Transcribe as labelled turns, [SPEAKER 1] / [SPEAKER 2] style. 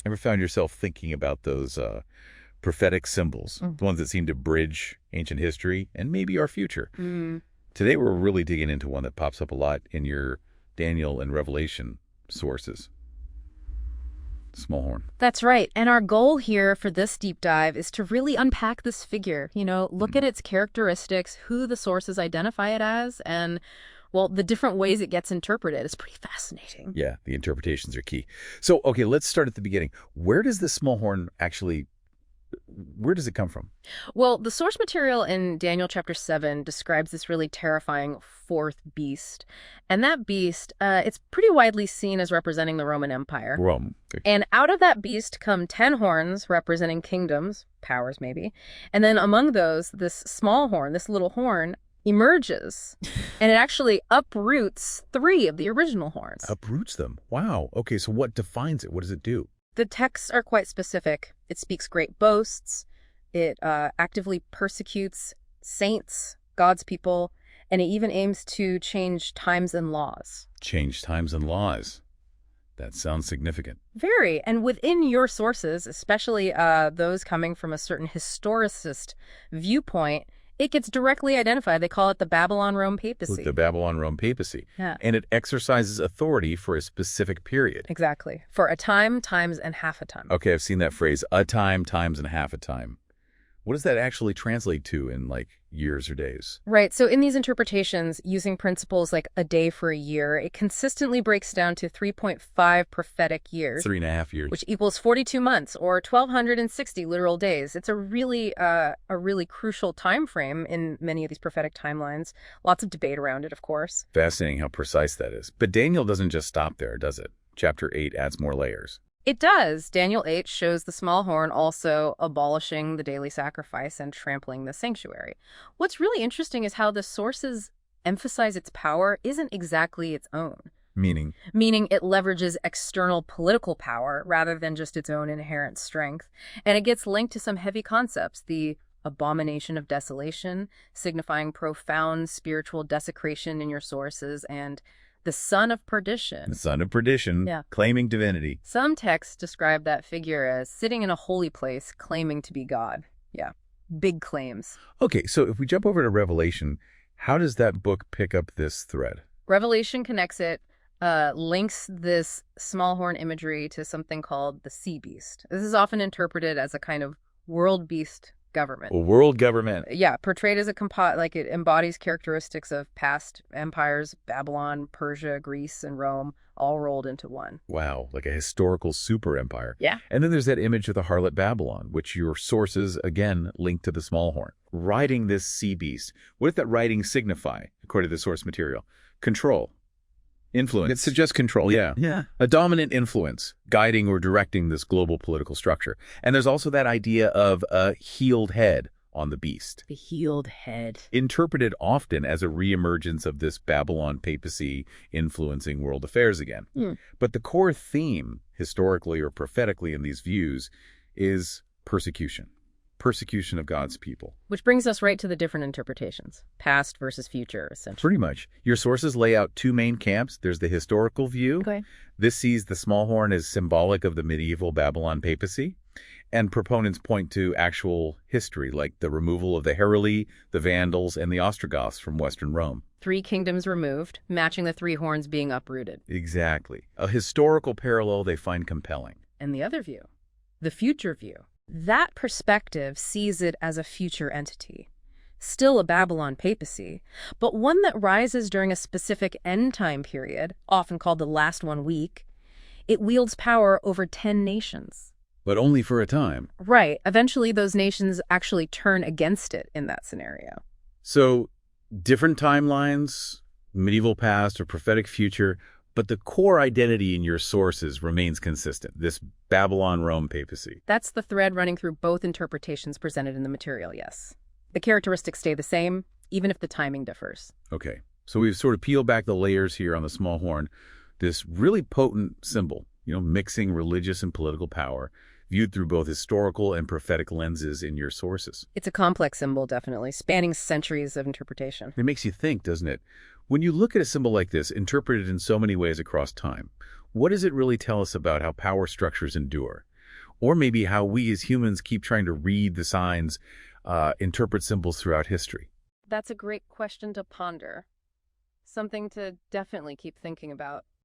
[SPEAKER 1] Ever found yourself thinking about those prophetic symbols, the ones that seem to bridge ancient history and maybe our future? Today, we're really digging into one that pops up a lot in your Daniel and Revelation sources. Small horn.
[SPEAKER 2] That's right. And our goal here for this deep dive is to really unpack this figure, look at its characteristics, who the sources identify it as, and, well, the different ways it gets interpreted. It's pretty fascinating.
[SPEAKER 1] Yeah, the interpretations are key. So, okay, let's start at the beginning. Where does this small horn where does it come from?
[SPEAKER 2] Well, the source material in Daniel chapter 7 describes this really terrifying fourth beast. And that beast, it's pretty widely seen as representing the Roman Empire.
[SPEAKER 1] Rome. Okay.
[SPEAKER 2] And out of that beast come 10 horns representing kingdoms, powers maybe. And then among those, this small horn, this little horn, emerges. And it actually uproots 3 of the original horns.
[SPEAKER 1] Uproots them. Wow. Okay, so what defines it? What does it do?
[SPEAKER 2] The texts are quite specific. It speaks great boasts. It actively persecutes saints, God's people, and it even aims to change times and laws.
[SPEAKER 1] Change times and laws. That sounds significant.
[SPEAKER 2] Very. And within your sources, especially those coming from a certain historicist viewpoint, it gets directly identified. They call it the Babylon-Rome papacy.
[SPEAKER 1] The Babylon-Rome papacy.
[SPEAKER 2] Yeah.
[SPEAKER 1] And it exercises authority for a specific period.
[SPEAKER 2] Exactly. For a time, times, and half a time.
[SPEAKER 1] Okay, I've seen that phrase, a time, times, and half a time. What does that actually translate to in, years or days?
[SPEAKER 2] Right. So in these interpretations, using principles like a day for a year, it consistently breaks down to 3.5 prophetic years.
[SPEAKER 1] 3.5 years.
[SPEAKER 2] Which equals 42 months or 1,260 literal days. It's a really crucial time frame in many of these prophetic timelines. Lots of debate around it, of course.
[SPEAKER 1] Fascinating how precise that is. But Daniel doesn't just stop there, does it? Chapter 8 adds more layers.
[SPEAKER 2] It does. Daniel 8 shows the small horn also abolishing the daily sacrifice and trampling the sanctuary. What's really interesting is how the sources emphasize its power isn't exactly its own.
[SPEAKER 1] Meaning?
[SPEAKER 2] Meaning it leverages external political power rather than just its own inherent strength. And it gets linked to some heavy concepts, the abomination of desolation, signifying profound spiritual desecration in your sources, and the son of perdition.
[SPEAKER 1] The son of perdition,
[SPEAKER 2] yeah.
[SPEAKER 1] Claiming divinity.
[SPEAKER 2] Some texts describe that figure as sitting in a holy place, claiming to be God. Yeah, big claims.
[SPEAKER 1] Okay, so if we jump over to Revelation, how does that book pick up this thread?
[SPEAKER 2] Revelation connects it, links this small horn imagery to something called the sea beast. This is often interpreted as a kind of world beast government.
[SPEAKER 1] A world government.
[SPEAKER 2] Yeah, portrayed as it embodies characteristics of past empires, Babylon, Persia, Greece, and Rome, all rolled into one.
[SPEAKER 1] Wow, like a historical super empire.
[SPEAKER 2] Yeah.
[SPEAKER 1] And then there's that image of the harlot Babylon, which your sources, again, link to the small horn. Riding this sea beast. What does that riding signify, according to the source material? Control. Influence. It suggests control, yeah.
[SPEAKER 3] Yeah.
[SPEAKER 1] A dominant influence guiding or directing this global political structure. And there's also that idea of a healed head on the beast.
[SPEAKER 2] The healed head.
[SPEAKER 1] Interpreted often as a reemergence of this Babylon papacy influencing world affairs again. But the core theme, historically or prophetically in these views, is persecution. Persecution of God's people.
[SPEAKER 2] Which brings us right to the different interpretations, past versus future, essentially.
[SPEAKER 1] Pretty much. Your sources lay out 2 main camps. There's the historical view.
[SPEAKER 2] Okay.
[SPEAKER 1] This sees the small horn as symbolic of the medieval Babylon papacy. And proponents point to actual history, like the removal of the Heruli, the Vandals, and the Ostrogoths from Western Rome.
[SPEAKER 2] 3 kingdoms removed, matching the 3 horns being uprooted.
[SPEAKER 1] Exactly. A historical parallel they find compelling.
[SPEAKER 2] And the other view, the future view. That perspective sees it as a future entity, still a Babylon papacy, but one that rises during a specific end time period, often called the last 1 week. It wields power over 10 nations.
[SPEAKER 1] But only for a time.
[SPEAKER 2] Right. Eventually, those nations actually turn against it in that scenario.
[SPEAKER 1] So, different timelines, medieval past or prophetic future, but the core identity in your sources remains consistent, this Babylon-Rome papacy.
[SPEAKER 2] That's the thread running through both interpretations presented in the material, yes. The characteristics stay the same, even if the timing differs.
[SPEAKER 1] Okay, so we've sort of peeled back the layers here on the small horn. This really potent symbol, mixing religious and political power, viewed through both historical and prophetic lenses in your sources.
[SPEAKER 2] It's a complex symbol, definitely, spanning centuries of interpretation.
[SPEAKER 1] It makes you think, doesn't it? When you look at a symbol like this, interpreted in so many ways across time, what does it really tell us about how power structures endure? Or maybe how we as humans keep trying to read the signs, interpret symbols throughout history.
[SPEAKER 2] That's a great question to ponder. Something to definitely keep thinking about.